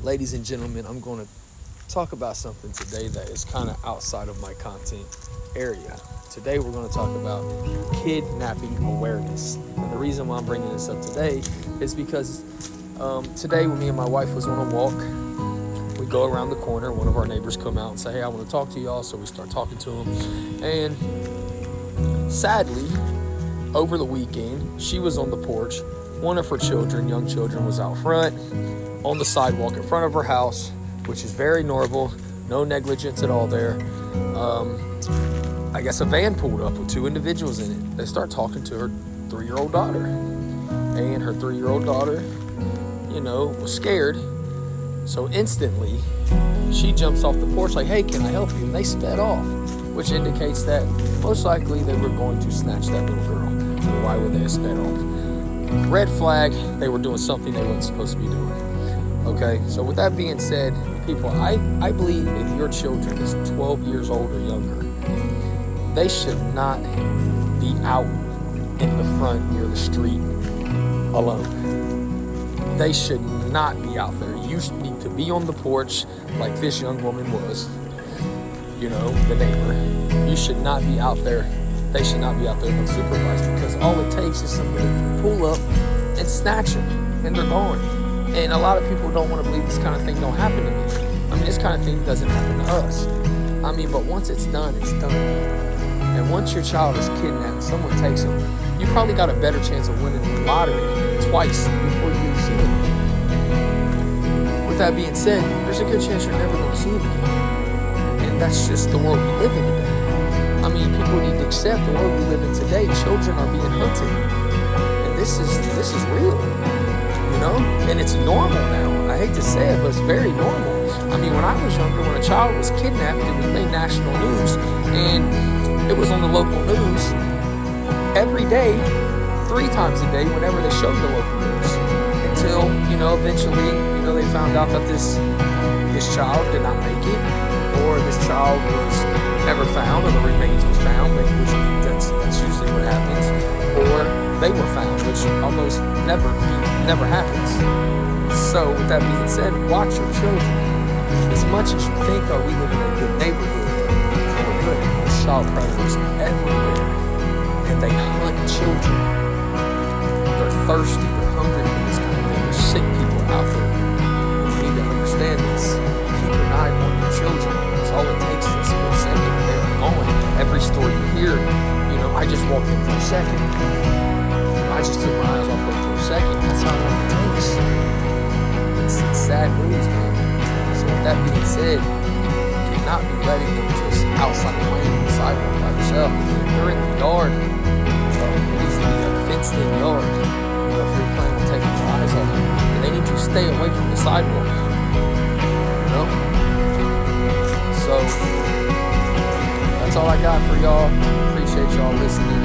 Ladies and gentlemen, I'm going to talk about something today that is kind of outside of my content area. Today, we're going to talk about kidnapping awareness. And the reason why I'm bringing this up today is because today, when me and my wife was on a walk, we go around the corner. One of our neighbors come out and say, "Hey, I want to talk to y'all." So we start talking to him. And sadly, over the weekend, she was on the porch. One of her children, young children, was out front on the sidewalk in front of her house, which is very normal, no negligence at all there. I guess a van pulled up with two individuals in it. They start talking to her 3-year-old daughter. And her 3-year-old daughter, was scared. So instantly, she jumps off the porch like, "Hey, can I help you?" And they sped off, which indicates that most likely they were going to snatch that little girl. Why would they have sped off? Red flag, they were doing something they weren't supposed to be doing. Okay, so with that being said, people, I believe if your children is 12 years old or younger, they should not be out in the front near the street alone. They should not be out there. You need to be on the porch like this young woman was, the neighbor. You should not be out there. They should not be out there unsupervised, because all it takes is somebody to pull up and snatch them, and they're gone. And a lot of people don't want to believe this kind of thing don't happen to me. I mean, this kind of thing doesn't happen to us. I mean, but once it's done, it's done. And once your child is kidnapped, someone takes them, you probably got a better chance of winning the lottery twice before you see them. With that being said, there's a good chance you're never going to see them again. And that's just the world we live in today. I mean, people need to accept the world we live in today. Children are being hunted. And this is real. And it's normal now. I hate to say it, but it's very normal. I mean, when I was younger, when a child was kidnapped, it was made national news, and it was on the local news every day, 3 times a day, whenever they showed the local news, until, eventually, they found out that this child did not make it, or this child was never found, or the remains was found, which that's usually what happens, or they were found, which almost never happens. So with that being said, watch your children. As much as you think, we live in a good neighborhood, we're good. There's child predators everywhere, and they hunt children. They're thirsty, they're hungry for this kind of thing. There's sick people out there. You need to understand this. Keep an eye on your children. That's all it takes is a split second, and they're gone. Every story you hear, I just walked in for a second. I just took my eyes off of it for a second. That's how long it takes. It's sad news, man. So with that being said, do not be letting them just outside playing on the sidewalk by themselves. If they're in the yard, it needs to be a fenced-in yard. If you're planning on taking your eyes off them, and they need to stay away from the sidewalk. So that's all I got for y'all. Appreciate y'all listening.